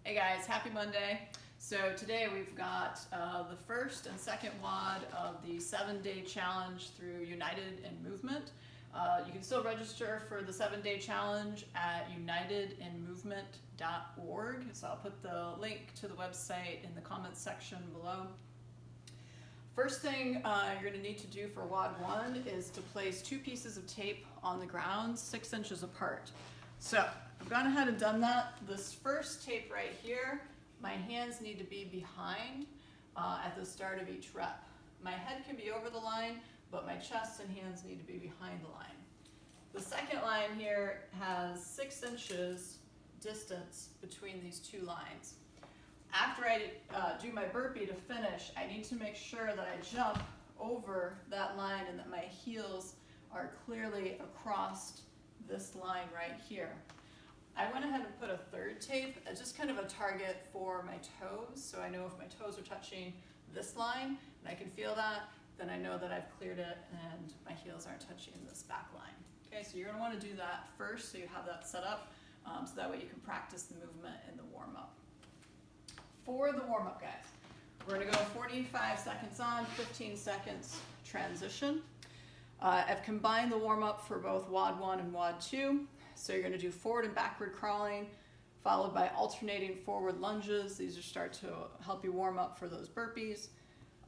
Hey guys, happy Monday. So today we've got the first and second WOD of the 7-day challenge through United in Movement. You can still register for the 7-day challenge at unitedinmovement.org. So I'll put the link to the website in the comments section below. First thing you're going to need to do for WOD 1 is to place 2 pieces of tape on the ground 6 inches apart. So I've gone ahead and done that. This first tape right here, my hands need to be behind at the start of each rep. My head can be over the line, but my chest and hands need to be behind the line. The second line here has 6 inches distance between these 2 lines. After I do my burpee to finish, I need to make sure that I jump over that line and that my heels are clearly across this line right here. I went ahead and put a third tape as just kind of a target for my toes, so I know if my toes are touching this line and I can feel that, then I know that I've cleared it and my heels aren't touching this back line. Okay, so you're going to want to do that first so you have that set up, so that way you can practice the movement in the warm-up. For the warm-up, guys, we're going to go 45 seconds on, 15 seconds transition. I've combined the warm-up for both WOD 1 and WOD 2. So you're going to do forward and backward crawling, followed by alternating forward lunges. These are start to help you warm up for those burpees.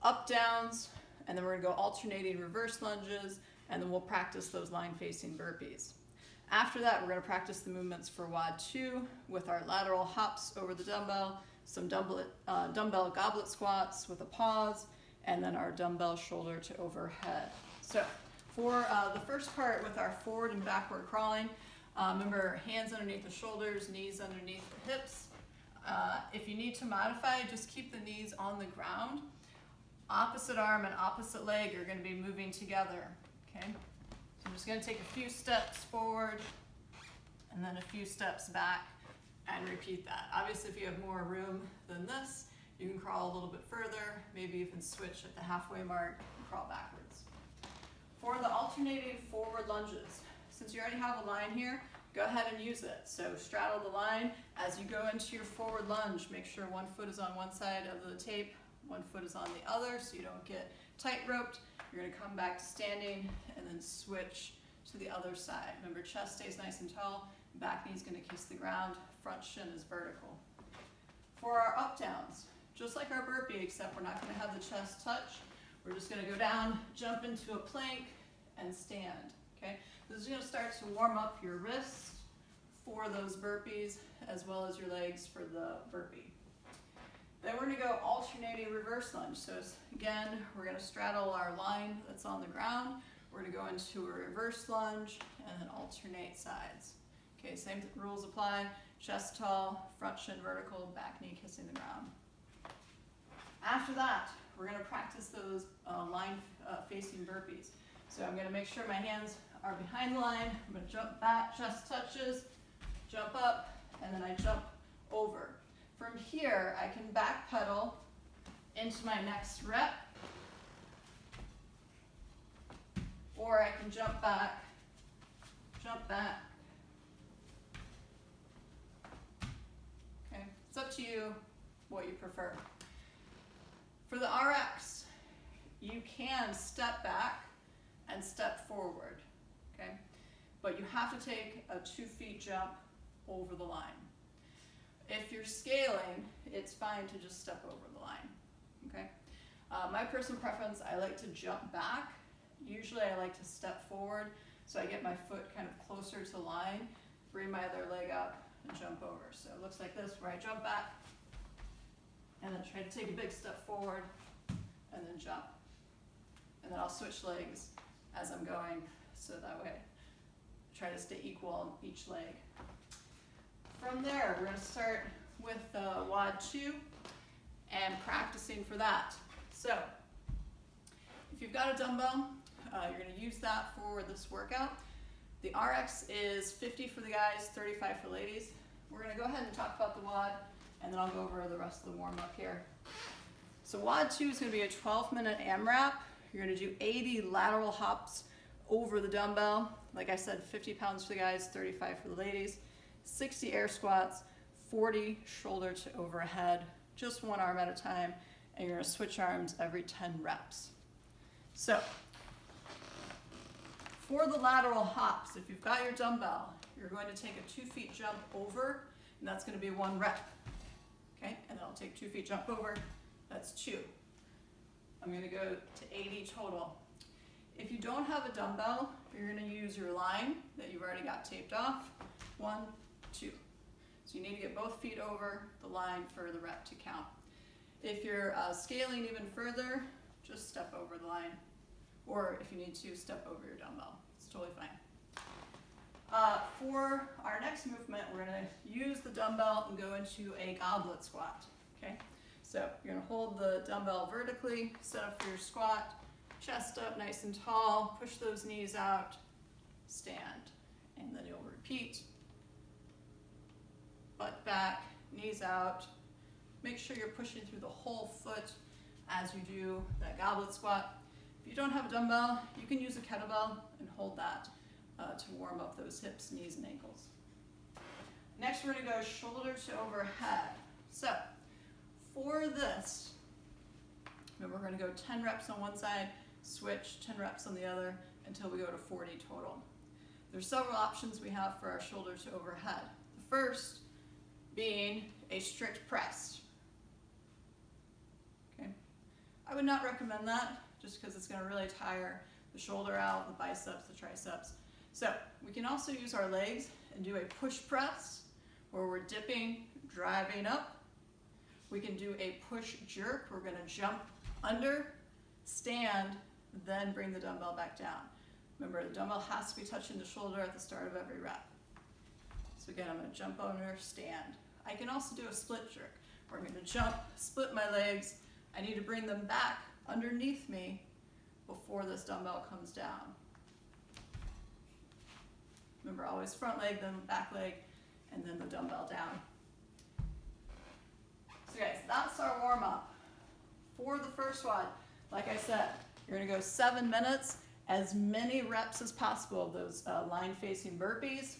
Up downs, and then we're going to go alternating reverse lunges, and then we'll practice those line facing burpees. After that, we're going to practice the movements for WOD 2 with our lateral hops over the dumbbell, some dumbbell goblet squats with a pause, and then our dumbbell shoulder to overhead. So for the first part with our forward and backward crawling, remember hands underneath the shoulders, knees underneath the hips. If you need to modify, just keep the knees on the ground. Opposite arm and opposite leg are going to be moving together. Okay? So I'm just going to take a few steps forward and then a few steps back and repeat that. Obviously, if you have more room than this, you can crawl a little bit further, maybe even switch at the halfway mark and crawl backwards. For the alternating forward lunges, since you already have a line here, go ahead and use it. So straddle the line as you go into your forward lunge. Make sure one foot is on one side of the tape, one foot is on the other so you don't get tight roped. You're going to come back to standing and then switch to the other side. Remember, chest stays nice and tall, back knee is going to kiss the ground, front shin is vertical. For our up downs, just like our burpee, except we're not going to have the chest touch. We're just going to go down, jump into a plank, and stand. Okay? This is going to start to warm up your wrists for those burpees as well as your legs for the burpee. Then we're going to go alternating reverse lunge. So again, we're going to straddle our line that's on the ground. We're going to go into a reverse lunge and then alternate sides. Okay, same rules apply. Chest tall, front shin vertical, back knee kissing the ground. After that, we're going to practice those line facing burpees. So I'm going to make sure my hands are behind the line. I'm going to jump back, chest touches, jump up, and then I jump over. From here, I can back pedal into my next rep, or I can jump back, okay, it's up to you what you prefer. For the RX, you can step back and step forward, okay? But you have to take a 2-foot jump over the line. If you're scaling, it's fine to just step over the line, okay? My personal preference, I like to jump back. Usually I like to step forward so I get my foot kind of closer to line, bring my other leg up and jump over. So it looks like this, where I jump back and then try to take a big step forward and then jump. And then I'll switch legs as I'm going, so that way I try to stay equal on each leg. From there, we're going to start with WOD 2 and practicing for that. So if you've got a dumbbell, you're going to use that for this workout. The RX is 50 for the guys, 35 for ladies. We're going to go ahead and talk about the WOD, and then I'll go over the rest of the warm-up here. So WOD 2 is going to be a 12-minute AMRAP. You're going to do 80 lateral hops over the dumbbell. Like I said, 50 pounds for the guys, 35 for the ladies. 60 air squats, 40 shoulder to overhead, just one arm at a time, and you're gonna switch arms every 10 reps. So, for the lateral hops, if you've got your dumbbell, you're going to take a 2 feet jump over, and that's gonna be 1 rep. Okay, and then I'll take 2 feet jump over, that's 2. I'm gonna go to 80 total. If you don't have a dumbbell, you're gonna use your line that you've already got taped off. 1, 2. So you need to get both feet over the line for the rep to count. If you're scaling even further, just step over the line. Or if you need to, step over your dumbbell. It's totally fine. For our next movement, we're gonna use the dumbbell and go into a goblet squat, okay? So you're gonna hold the dumbbell vertically, set up for your squat, chest up nice and tall, push those knees out, stand, and then you'll repeat. Butt back, knees out. Make sure you're pushing through the whole foot as you do that goblet squat. If you don't have a dumbbell, you can use a kettlebell and hold that to warm up those hips, knees, and ankles. Next, we're gonna go shoulder to overhead. So, for this, remember we're gonna go 10 reps on one side, switch 10 reps on the other until we go to 40 total. There's several options we have for our shoulder to overhead. The first being a strict press. Okay, I would not recommend that just because it's going to really tire the shoulder out, the biceps, the triceps. So we can also use our legs and do a push press where we're dipping, driving up. We can do a push jerk. We're going to jump under, stand, then bring the dumbbell back down. Remember, the dumbbell has to be touching the shoulder at the start of every rep. So again, I'm going to jump under, stand. I can also do a split jerk where I'm going to jump, split my legs. I need to bring them back underneath me before this dumbbell comes down. Remember, always front leg, then back leg, and then the dumbbell down. So guys, that's our warm up. For the first one, like I said, you're gonna go 7 minutes, as many reps as possible of those line facing burpees.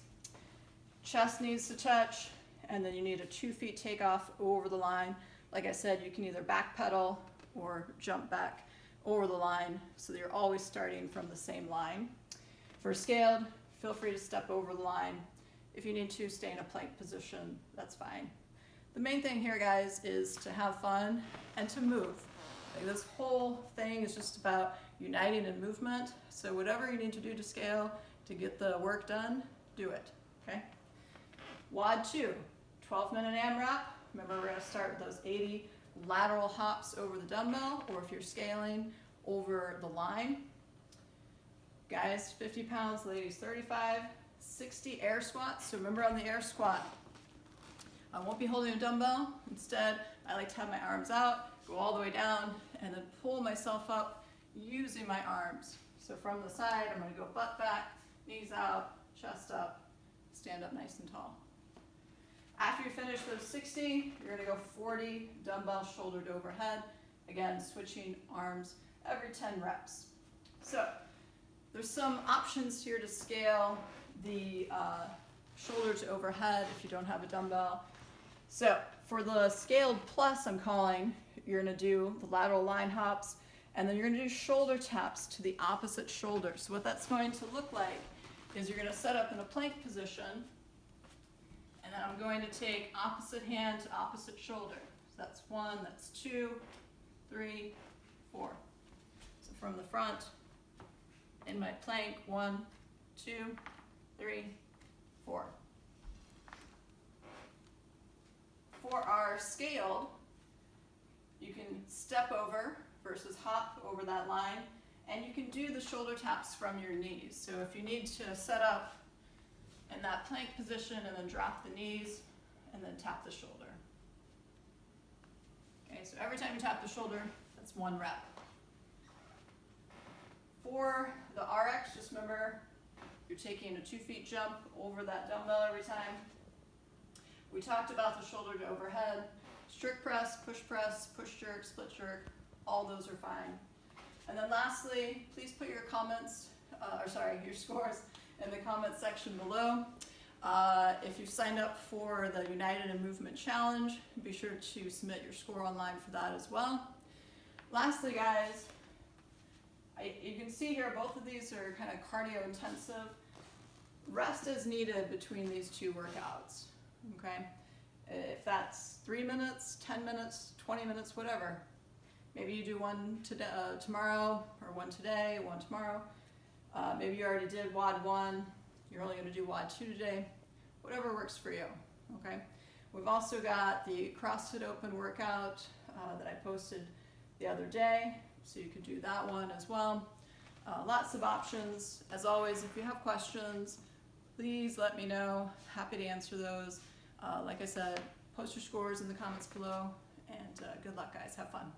Chest needs to touch, and then you need a 2 feet takeoff over the line. Like I said, you can either back pedal or jump back over the line, so that you're always starting from the same line. For scaled, feel free to step over the line. If you need to, stay in a plank position, that's fine. The main thing here, guys, is to have fun and to move. Like, this whole thing is just about uniting in movement, so whatever you need to do to scale to get the work done, do it, okay? WOD 2, 12-minute AMRAP. Remember, we're gonna start with those 80 lateral hops over the dumbbell, or if you're scaling, over the line. Guys, 50 pounds, ladies 35, 60 air squats. So remember, on the air squat, I won't be holding a dumbbell. Instead, I like to have my arms out, go all the way down, and then pull myself up using my arms. So from the side, I'm gonna go butt back, knees out, chest up, stand up nice and tall. After you finish those 60, you're gonna go 40 dumbbell shoulder to overhead. Again, switching arms every 10 reps. So there's some options here to scale the shoulder to overhead if you don't have a dumbbell. So for the scaled plus, I'm calling, you're gonna do the lateral line hops, and then you're gonna do shoulder taps to the opposite shoulder. So what that's going to look like is you're gonna set up in a plank position, and then I'm going to take opposite hand to opposite shoulder. So that's 1, that's 2, 3, 4. So from the front, in my plank, 1, 2, 3, 4. For our scaled, you can step over versus hop over that line, and you can do the shoulder taps from your knees. So if you need to set up in that plank position and then drop the knees and then tap the shoulder. Okay, so every time you tap the shoulder, that's 1 rep. For the RX, just remember, you're taking a 2 feet jump over that dumbbell every time. We talked about the shoulder to overhead, strict press, push jerk, split jerk, all those are fine. And then lastly, please put your comments, your scores in the comment section below. If you've signed up for the United in Movement Challenge, be sure to submit your score online for that as well. Lastly, guys, you can see here both of these are kind of cardio intensive. Rest is needed between these two workouts, okay? If that's 3 minutes, 10 minutes, 20 minutes, whatever. Maybe you do one today, tomorrow, or one today, one tomorrow. Maybe you already did WOD 1, you're only going to do WOD 2 today. Whatever works for you, okay? We've also got the CrossFit Open workout that I posted the other day, so you could do that one as well. Lots of options. As always, if you have questions, please let me know. Happy to answer those. Like I said, post your scores in the comments below, and good luck, guys. Have fun.